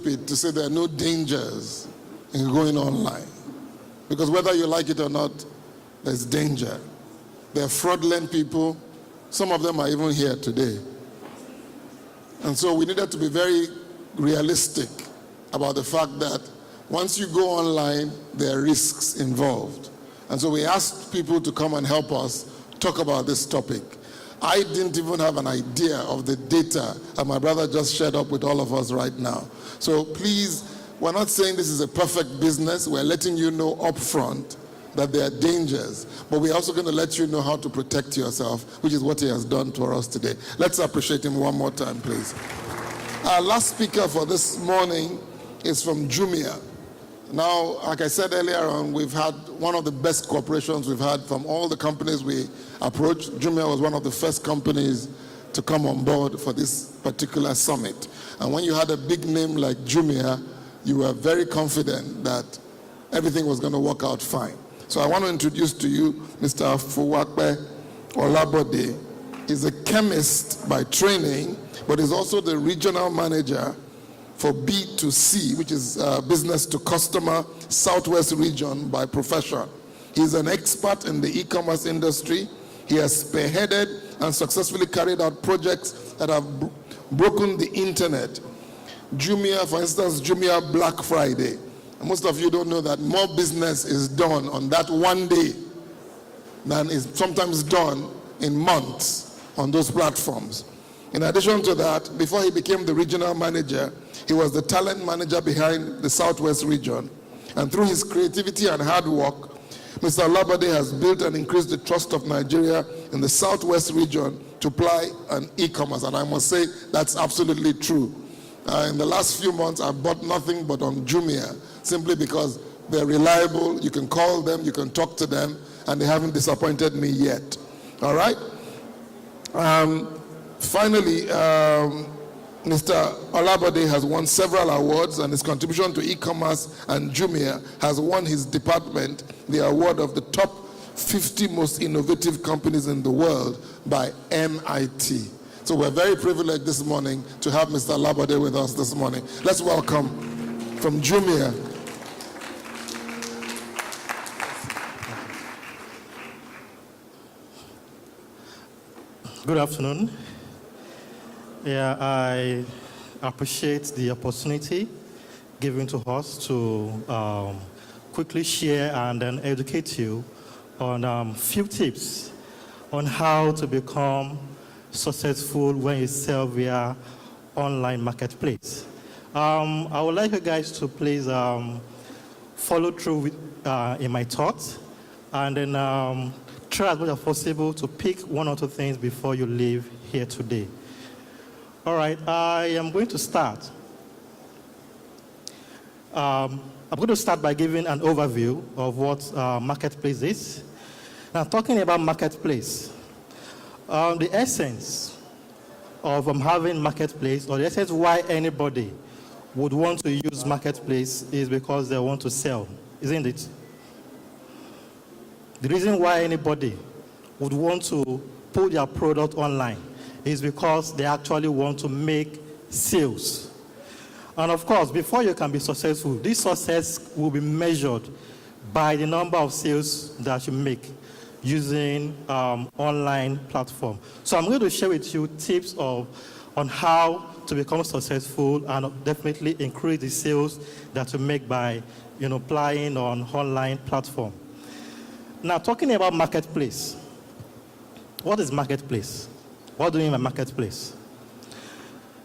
it to say there are no dangers in going online. Because whether you like it or not, there's danger. There are fraudulent people. Some of them are even here today. And so we needed to be very realistic about the fact that once you go online, there are risks involved. And so we asked people to come and help us talk about this topic. I didn't even have an idea of the data that my brother just shared up with all of us right now. So please, we're not saying this is a perfect business. We're letting you know up front that there are dangers, but we're also going to let you know how to protect yourself, which is what he has done for us today. Let's appreciate him one more time, please. Our last speaker for this morning is from Jumia. Now, like I said earlier on, we've had one of the best cooperations we've had from all the companies we approached. Jumia was one of the first companies to come on board for this particular summit. And when you had a big name like Jumia, you were very confident that everything was going to work out fine. So I want to introduce to you Mr. Fuwakpe Olabode. He's a chemist by training, but he's also the regional manager for B2C, which is business to customer, Southwest region by profession. He's an expert in the e-commerce industry. He has spearheaded and successfully carried out projects that have broken the internet. Jumia, for instance, Jumia Black Friday. And most of you don't know that more business is done on that one day than is sometimes done in months on those platforms. In addition to that, before he became the regional manager, he was the talent manager behind the Southwest region. And through his creativity and hard work, Mr. Olabode has built and increased the trust of Nigeria in the Southwest region to ply an e-commerce. And I must say that's absolutely true. In the last few months, I've bought nothing but on Jumia, simply because they're reliable. You can call them, you can talk to them, and they haven't disappointed me yet. All right? Finally, Mr. Olabode has won several awards, and his contribution to e-commerce and Jumia has won his department the award of the top 50 most innovative companies in the world by MIT. So we're very privileged this morning to have Mr. Olabode with us this morning. Let's welcome from Jumia. Good afternoon. Yeah, I appreciate the opportunity given to us to quickly share and then educate you on few tips on how to become successful when you sell via online marketplace. I would like you guys to please follow through with, in my thoughts, and then try as much as possible to pick one or two things before you leave here today. All right, I am going to start. I'm going to start by giving an overview of what marketplace is. Now, talking about marketplace, the essence of having marketplace, or the essence why anybody would want to use marketplace, is because they want to sell, isn't it? The reason why anybody would want to put their product online is because they actually want to make sales. And of course, before you can be successful, this success will be measured by the number of sales that you make using online platform. So I'm going to share with you tips on how to become successful and definitely increase the sales that you make by applying on online platform. Now, talking about marketplace, what is marketplace? What do you mean by marketplace?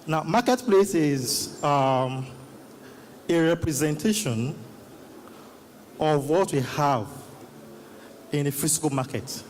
Now, marketplace is a representation of what we have in a physical market.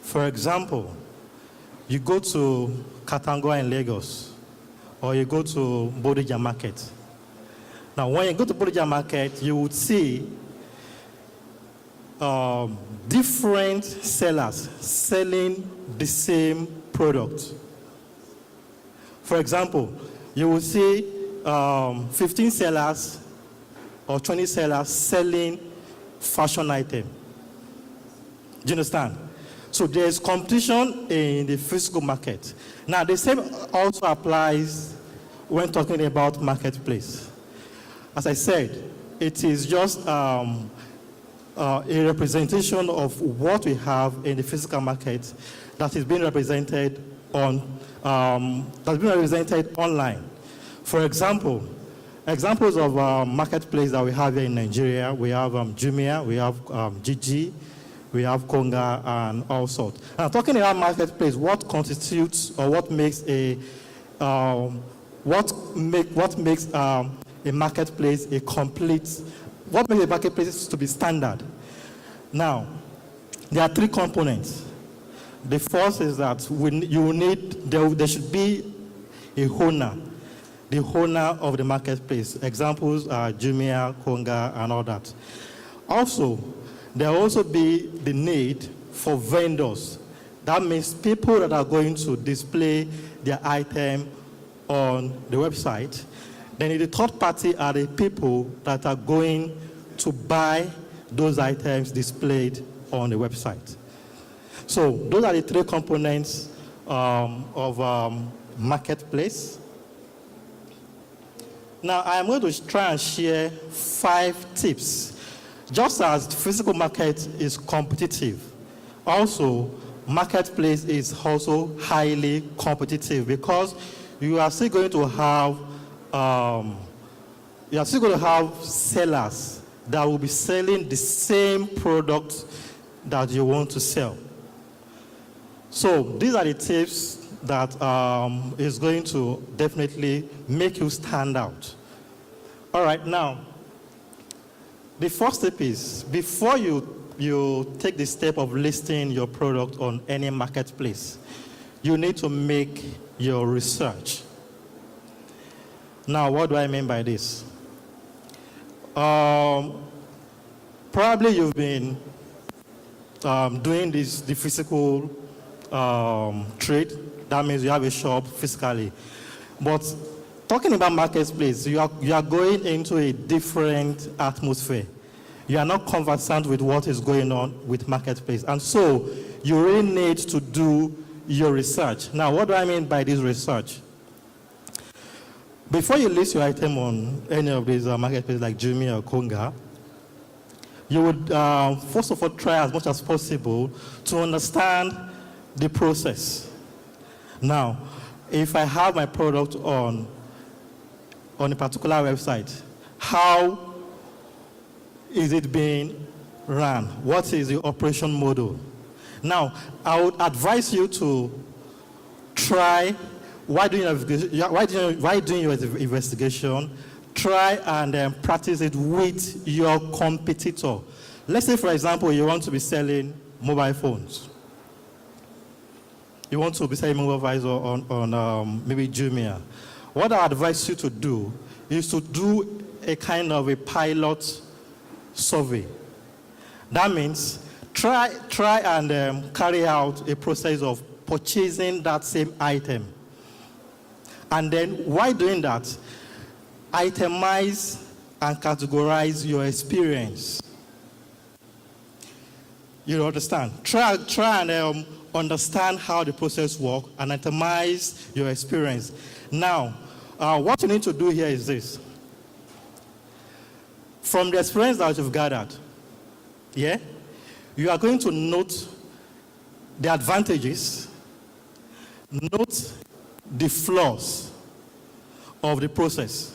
For example, you go to Katangwa in Lagos, or you go to Bodija Market. Now, when you go to Bodija Market, you would see different sellers selling the same product. For example, you will see 15 sellers or 20 sellers selling fashion item. Do you understand? So there's competition in the physical market. Now, the same also applies when talking about marketplace. As I said, it is just a representation of what we have in the physical market that is being represented online. For example, examples of marketplace that we have here in Nigeria, we have Jumia, we have Gigi, we have Konga, and all sorts. And talking about marketplace, what constitutes or what makes a marketplace a complete? What makes a marketplace to be standard? Now, there are three components. The first is that there should be a owner, the owner of the marketplace. Examples are Jumia, Konga, and all that. Also, there will also be the need for vendors. That means people that are going to display their item on the website. Then the third party are the people that are going to buy those items displayed on the website. So those are the three components of marketplace. Now I am going to try and share 5 tips. Just as the physical market is competitive, also marketplace is also highly competitive because you are still going to have sellers that will be selling the same product that you want to sell. So these are the tips that is going to definitely make you stand out. All right, now, the first step is, before you take the step of listing your product on any marketplace, you need to make your research. Now, what do I mean by this? Probably you've been doing the physical trade. That means you have a shop physically. But talking about marketplace, you are going into a different atmosphere. You are not conversant with what is going on with marketplace. And so you really need to do your research. Now, what do I mean by this research? Before you list your item on any of these marketplaces like Jumia or Konga, you would first of all try as much as possible to understand the process. Now, if I have my product on a particular website, how is it being run? What is the operation model? Now, I would advise you to try, while doing your investigation, try and practice it with your competitor. Let's say, for example, you want to be selling mobile phones. You want to be selling mobile phones on maybe Jumia. What I advise you to do is to do a kind of a pilot survey. That means try and carry out a process of purchasing that same item. And then, while doing that, itemize and categorize your experience. You understand? Try and understand how the process works and itemize your experience. Now, what you need to do here is this. From the experience that you've gathered, you are going to note the advantages, note the flaws of the process.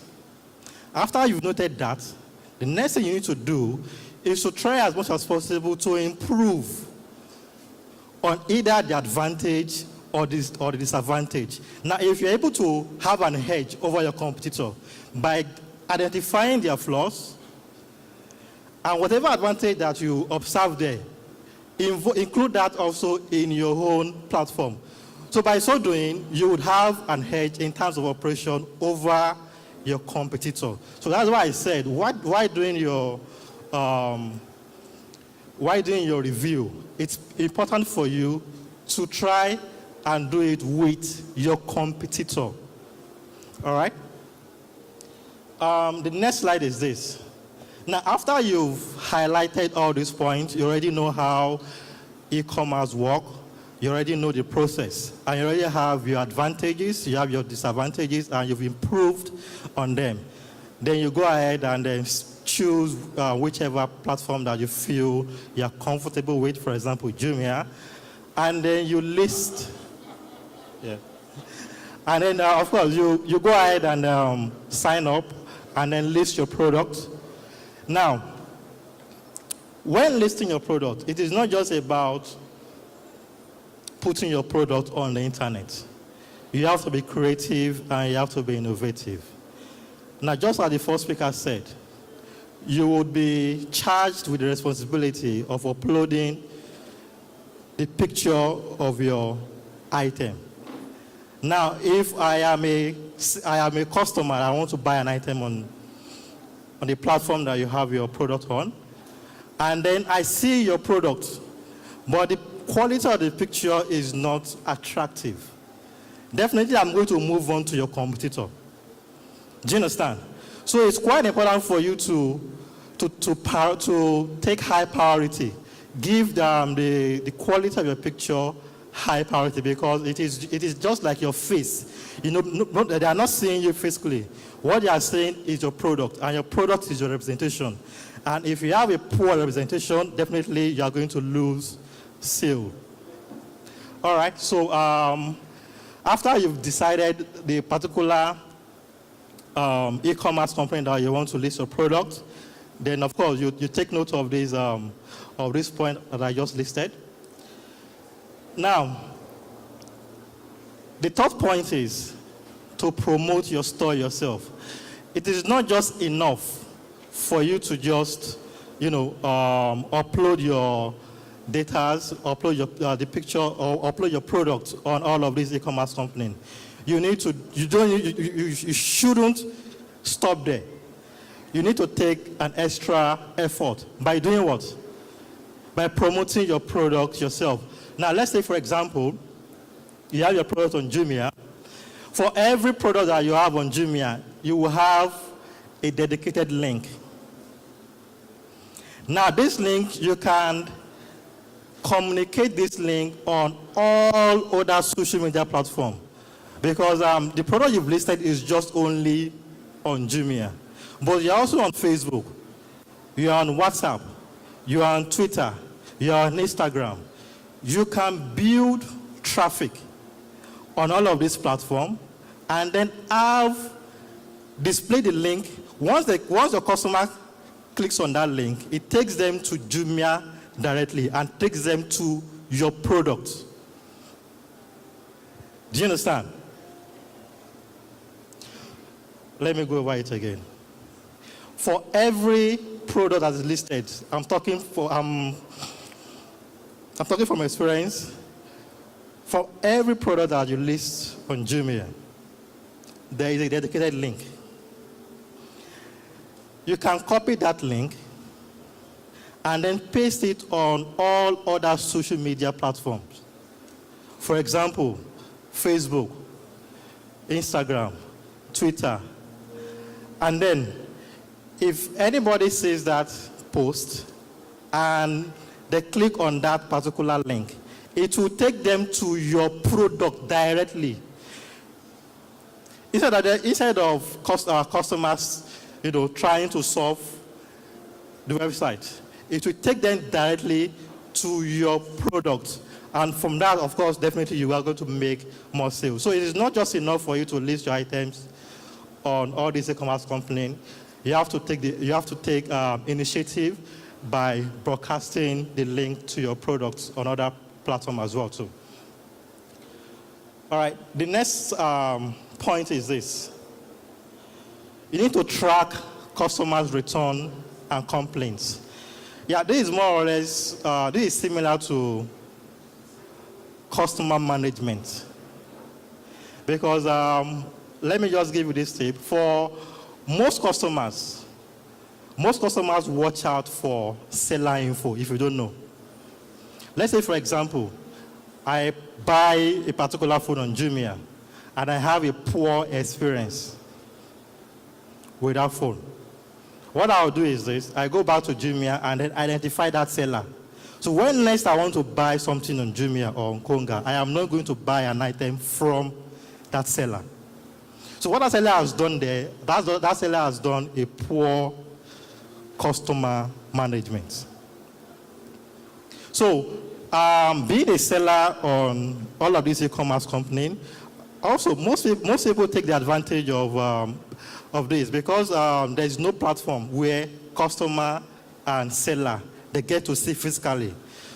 After you've noted that, the next thing you need to do is to try as much as possible to improve on either the advantage or the disadvantage. Now, if you're able to have an edge over your competitor by identifying their flaws and whatever advantage that you observe there, include that also in your own platform. So by so doing, you would have an edge in terms of operation over your competitor. So that's why I said, why doing your review, it's important for you to try and do it with your competitor. All right? The next slide is this. Now, after you've highlighted all these points, you already know how e-commerce works. you already know the process, and you already have your advantages, you have your disadvantages, and you've improved on them. Then you go ahead and then choose whichever platform that you feel you're comfortable with, for example, Jumia, and then you list. Yeah. And then, of course, you go ahead and sign up and then list your product. Now, when listing your product, it is not just about putting your product on the internet. You have to be creative and you have to be innovative. Now, just as the first speaker said, you would be charged with the responsibility of uploading the picture of your item. Now, if I am a customer, I want to buy an item on the platform that you have your product on, and then I see your product, but the quality of the picture is not attractive. Definitely, I'm going to move on to your competitor. Do you understand? So it's quite important for you to take high priority. Give the quality of your picture high priority, because it is just like your face. You know, they are not seeing you physically. What they are saying is your product, and your product is your representation. And if you have a poor representation, definitely you are going to lose sale. All right, so after you've decided the particular e-commerce company that you want to list your product, then of course you take note of this point that I just listed. Now, the third point is to promote your store yourself. It is not just enough for you to just, upload your data, upload the picture, or upload your product on all of these e-commerce companies. You shouldn't stop there. You need to take an extra effort by doing what? By promoting your product yourself. Now, let's say, for example, you have your product on Jumia. For every product that you have on Jumia, you will have a dedicated link. Now, this link, you can communicate this link on all other social media platforms, because the product you've listed is just only on Jumia. But you're also on Facebook, you're on WhatsApp, you're on Twitter, you're on Instagram. You can build traffic on all of these platforms and then display the link. Once your customer clicks on that link, it takes them to Jumia directly and takes them to your product. Do you understand? Let me go over it again. For every product that is listed, I'm talking from experience. For every product that you list on Jumia, there is a dedicated link. You can copy that link and then paste it on all other social media platforms. For example, Facebook, Instagram, Twitter. And then, if anybody sees that post and they click on that particular link, it will take them to your product directly. Instead of customers, trying to solve the website, it will take them directly to your product. And from that, of course, definitely you are going to make more sales. So it is not just enough for you to list your items on all these e-commerce companies. You have to take initiative by broadcasting the link to your products on other platforms as well too. All right, the next point is this. You need to track customers' return and complaints. Yeah, this is more or less, this is similar to customer management. Because let me just give you this tip. For most customers watch out for seller info, if you don't know. Let's say, for example, I buy a particular phone on Jumia and I have a poor experience with that phone. What I'll do is this: I go back to Jumia and then identify that seller. So when next I want to buy something on Jumia or on Konga, I am not going to buy an item from that seller. So what that seller has done there, that seller has done a poor customer management. So being a seller on all of these e-commerce companies, also most people take the advantage of this because there is no platform where customer and seller, they get to see physically.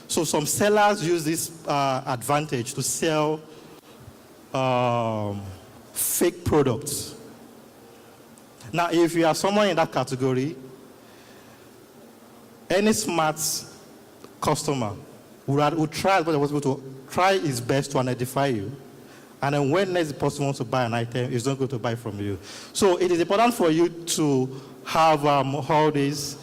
So some sellers use this advantage to sell fake products. Now, if you are someone in that category, any smart customer would try as much as possible to try his best to identify you. And then when next person wants to buy an item, he's not going to buy from you. So it is important for you to have all these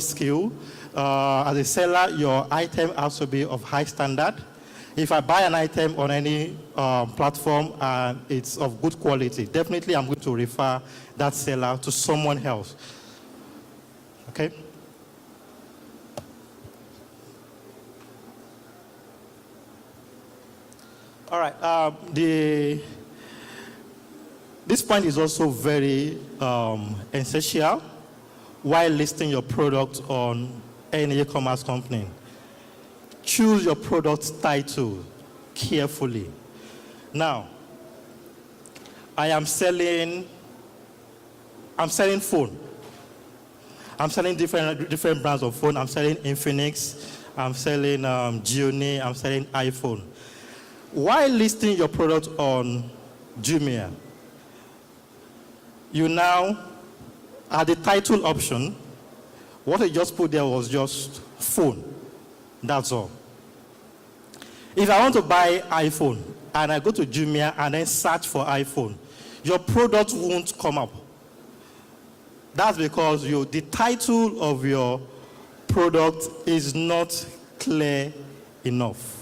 skills. As a seller, your item has to be of high standard. If I buy an item on any platform and it's of good quality, definitely I'm going to refer that seller to someone else. Okay? All right. This point is also very essential while listing your product on any e-commerce company. Choose your product title carefully. Now, I'm selling phone. I'm selling different brands of phone. I'm selling Infinix. I'm selling Gioni. I'm selling iPhone. While listing your product on Jumia, you now, at the title option, what I just put there was just phone. That's all. If I want to buy iPhone and I go to Jumia and then search for iPhone, your product won't come up. That's because the title of your product is not clear enough.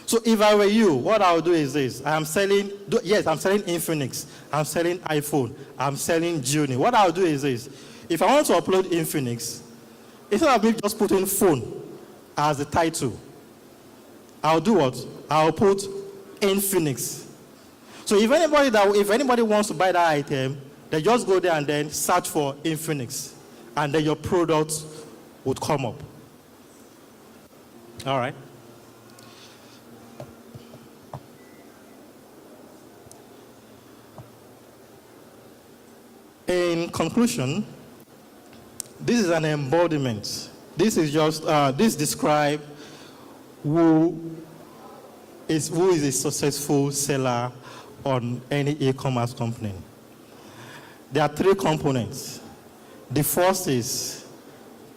So if I were you, what I would do is this. I'm selling Infinix. I'm selling iPhone. I'm selling Gioni. What I would do is this. If I want to upload Infinix, instead of me just putting phone as the title, I'll do what? I'll put Infinix. So if anybody wants to buy that item, they just go there and then search for Infinix. And then your product would come up. All right. In conclusion, this is an embodiment. This is just, this describes who is a successful seller on any e-commerce company. There are three components. The first is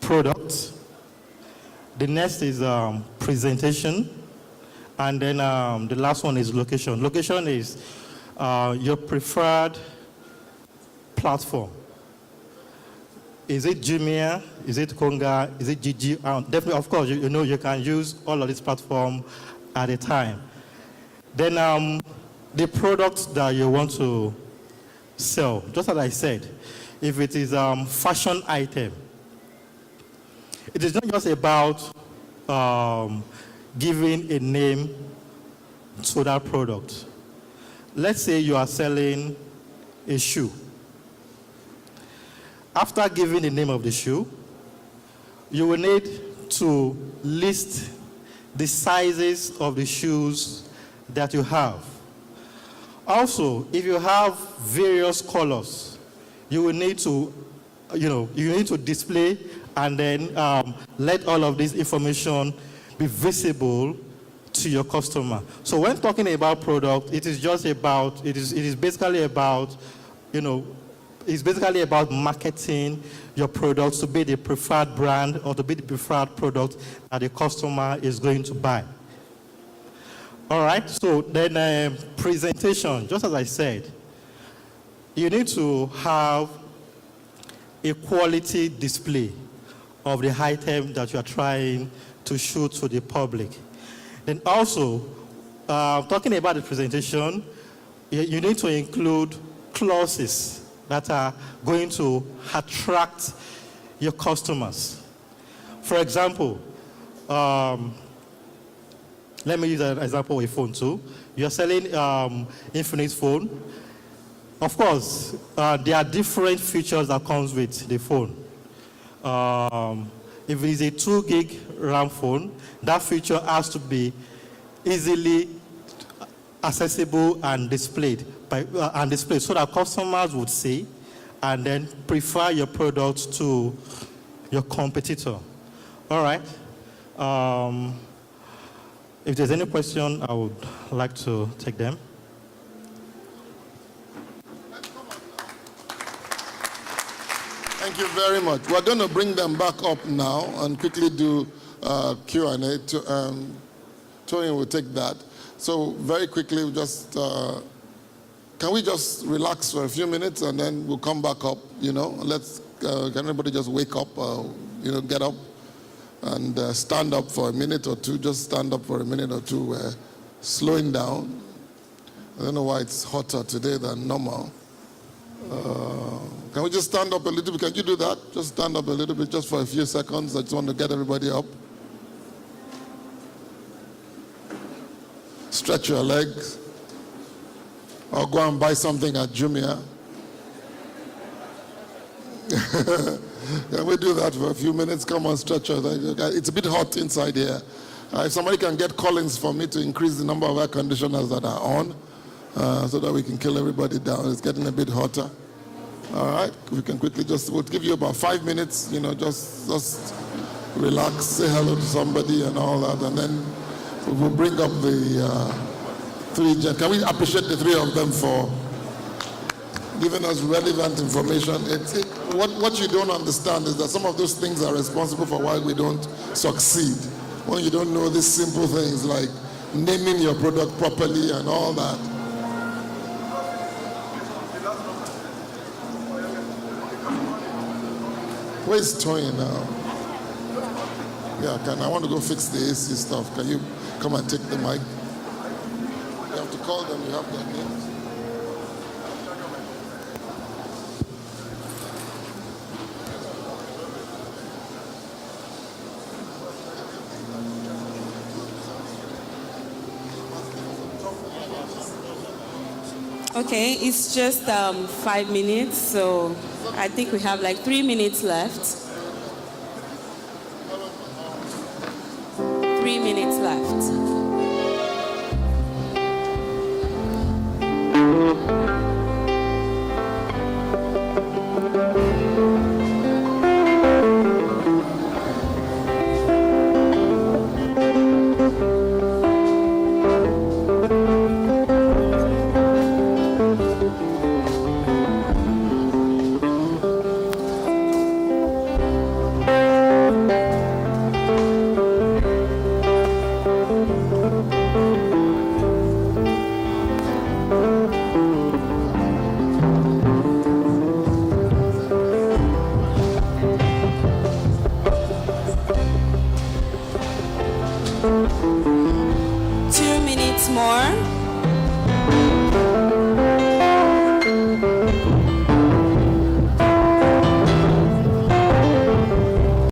product. The next is presentation. And then the last one is location. Location is your preferred platform. Is it Jumia? Is it Konga? Is it GG? Definitely, of course, you can use all of these platforms at a time. Then the product that you want to sell, just as I said, if it is fashion item, it is not just about giving a name to that product. Let's say you are selling a shoe. After giving the name of the shoe, you will need to list the sizes of the shoes that you have. Also, if you have various colors, you will need to, you need to display and then let all of this information be visible to your customer. So when talking about product, it is basically about, it's basically about marketing your products to be the preferred brand or to be the preferred product that the customer is going to buy. All right, so then presentation, just as I said, you need to have a quality display of the item that you are trying to show to the public. Then also, talking about the presentation, you need to include clauses that are going to attract your customers. For example, let me use an example with phone too. You're selling Infinix phone. Of course, there are different features that comes with the phone. If it is a 2 gig RAM phone, that feature has to be easily accessible and displayed, so that customers would see and then prefer your product to your competitor. All right. If there's any question, I would like to take them. Thank you very much. We're going to bring them back up now and quickly do Q&A. Tony will take that. So very quickly, can we just relax for a few minutes and then we'll come back up, can everybody just wake up, get up and stand up for a minute or two. Just stand up for a minute or two. We're slowing down. I don't know why it's hotter today than normal. Can we just stand up a little bit? Can you do that? Just stand up a little bit, just for a few seconds. I just want to get everybody up. Stretch your legs. Or go and buy something at Jumia. Can we do that for a few minutes? Come on, stretch your legs. It's a bit hot inside here. If somebody can get Collins for me to increase the number of air conditioners that are on, so that we can kill everybody down. It's getting a bit hotter. All right, we can quickly we'll give you about 5 minutes, just relax, say hello to somebody and all that, and then we'll bring up the three. Can we appreciate the three of them for giving us relevant information? What you don't understand is that some of those things are responsible for why we don't succeed. When you don't know these simple things like naming your product properly and all that. Where's Tony now? Yeah, I want to go fix the AC stuff. Can you come and take the mic? You have to call them, you have their names. Okay, it's just 5 minutes, so I think we have like 3 minutes left. 3 minutes left.